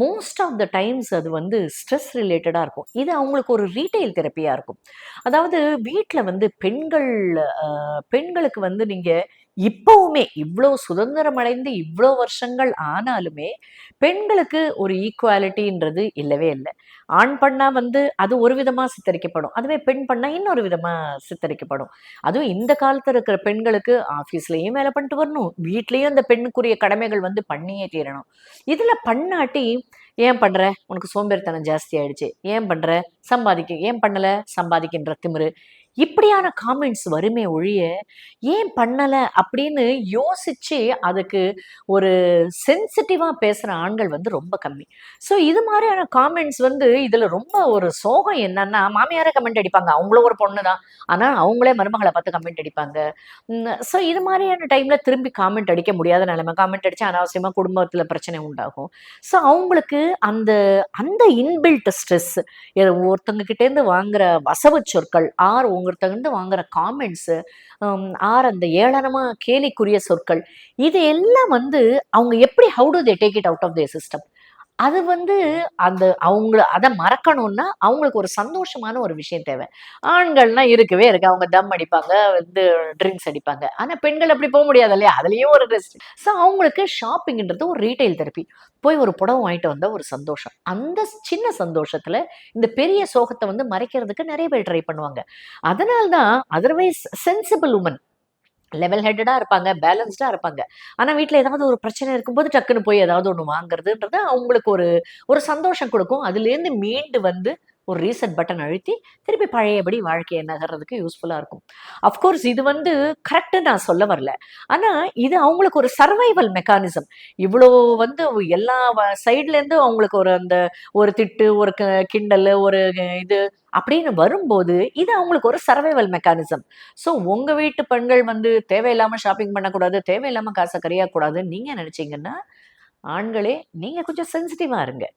Most of the times அது வந்து stress ரிலேட்டடாக இருக்கும். இது அவங்களுக்கு ஒரு ரீட்டெயில் தெரப்பியாக இருக்கும். அதாவது வீட்டில் வந்து பெண்களுக்கு வந்து நீங்கள் இப்பவுமே இவ்வளோ சுதந்திரம் அடைந்து இவ்வளோ வருஷங்கள் ஆனாலுமே பெண்களுக்கு ஒரு ஈக்குவாலிட்டின்றது இல்லவே இல்லை. ஆண் பண்ணா வந்து அது ஒரு விதமாக சித்தரிக்கப்படும், அதுவே பெண் பண்ணா இன்னொரு விதமாக சித்தரிக்கப்படும். அதுவும் இந்த காலத்தில் இருக்கிற பெண்களுக்கு ஆஃபீஸ்லேயும் வேலை பண்ணிட்டு வரணும், வீட்லேயும் அந்த பெண்ணுக்குரிய கடமைகள் வந்து பண்ணியே தீரணும். இதில் பண்ணாட்டி ஏன் பண்ற, உனக்கு சோம்பேறித்தனம் ஜாஸ்தி ஆயிடுச்சு, ஏன் பண்ற, ஏன் பண்ணல, சம்பாதிக்கின்ற திமிரு, இப்படியான காமெண்ட்ஸ் வருமே ஒழிய ஏன் பண்ணல அப்படின்னு யோசிச்சு அதுக்கு ஒரு சென்சிட்டிவா பேசுற ஆண்கள் வந்து ரொம்ப கம்மி. ஸோ இது மாதிரியான காமெண்ட்ஸ் வந்து இதுல ரொம்ப ஒரு சோகம் என்னன்னா, மாமியாரே கமெண்ட் அடிப்பாங்க, அவங்களும் ஒரு பொண்ணு தான், ஆனா அவங்களே மருமகளை பார்த்து கமெண்ட் அடிப்பாங்க. ஸோ இது மாதிரியான டைம்ல திரும்பி காமெண்ட் அடிக்க முடியாத நிலைமை, காமெண்ட் அடிச்சு அனாவசியமா குடும்பத்துல பிரச்சனை உண்டாகும். ஸோ அவங்களுக்கு அந்த அந்த இன்பில்ட் ஸ்ட்ரெஸ், ஒருத்தவங்க கிட்ட இருந்து வாங்குற வசவு சொற்கள் ஆர் ஒருத்தவங்க வாங்குற காமெண்ட்ஸ், ஆர் அந்த ஏளனமா கேலிக்குரிய சொற்கள், இது எல்லாம் வந்து அவங்க எப்படி how to they take it out of their system. அது வந்து அந்த அதை மறக்கணும்னா அவங்களுக்கு ஒரு சந்தோஷமான ஒரு விஷயம் தேவை. ஆண்கள்னா இருக்கவே இருக்கு, அவங்க தம் அடிப்பாங்க, வந்து ட்ரிங்க்ஸ் அடிப்பாங்க. ஆனா பெண்கள் அப்படி போக முடியாது இல்லையா, அதுலயும் ஒரு ரெஸ்ட். ஸோ அவங்களுக்கு ஷாப்பிங்ன்றது ஒரு ரீட்டைல் தெரப்பி. போய் ஒரு புடவை வாங்கிட்டு வந்த ஒரு சந்தோஷம், அந்த சின்ன சந்தோஷத்துல இந்த பெரிய சோகத்தை வந்து மறைக்கிறதுக்கு நிறைய பேர் ட்ரை பண்ணுவாங்க. அதனால்தான் அதர்வைஸ் சென்சிபிள் உமன் லெவல் ஹெட்டடாக இருப்பாங்க, பேலன்ஸ்டாக இருப்பாங்க. ஆனால் வீட்டில் ஏதாவது ஒரு பிரச்சனை இருக்கும்போது டக்குன்னு போய் ஏதாவது ஒன்று வாங்குறதுன்றது அவங்களுக்கு ஒரு ஒரு சந்தோஷம் கொடுக்கும். அதுலேருந்து மீண்டு வந்து ஒரு ரீசெட் பட்டன் அழுத்தி திருப்பி பழையபடி வாழ்க்கையை நகர்றதுக்கு யூஸ்ஃபுல்லாக இருக்கும். அஃப்கோர்ஸ் இது வந்து கரெக்டு நான் சொல்ல வரல. ஆனால் இது அவங்களுக்கு ஒரு சர்வைவல் மெக்கானிசம். இவ்வளோ வந்து எல்லா சைட்லேருந்து அவங்களுக்கு ஒரு அந்த ஒரு திட்டு, ஒரு கிண்டல், ஒரு இது அப்படின்னு வரும்போது இது அவங்களுக்கு ஒரு சர்வைவல் மெக்கானிசம். ஸோ உங்கள் வீட்டு பெண்கள் வந்து தேவையில்லாமல் ஷாப்பிங் பண்ணக்கூடாது, தேவையில்லாமல் காசை கரையாக்கூடாதுன்னு நீங்கள் நினச்சிங்கன்னா, ஆண்களே நீங்கள் கொஞ்சம் சென்சிட்டிவாக இருங்க.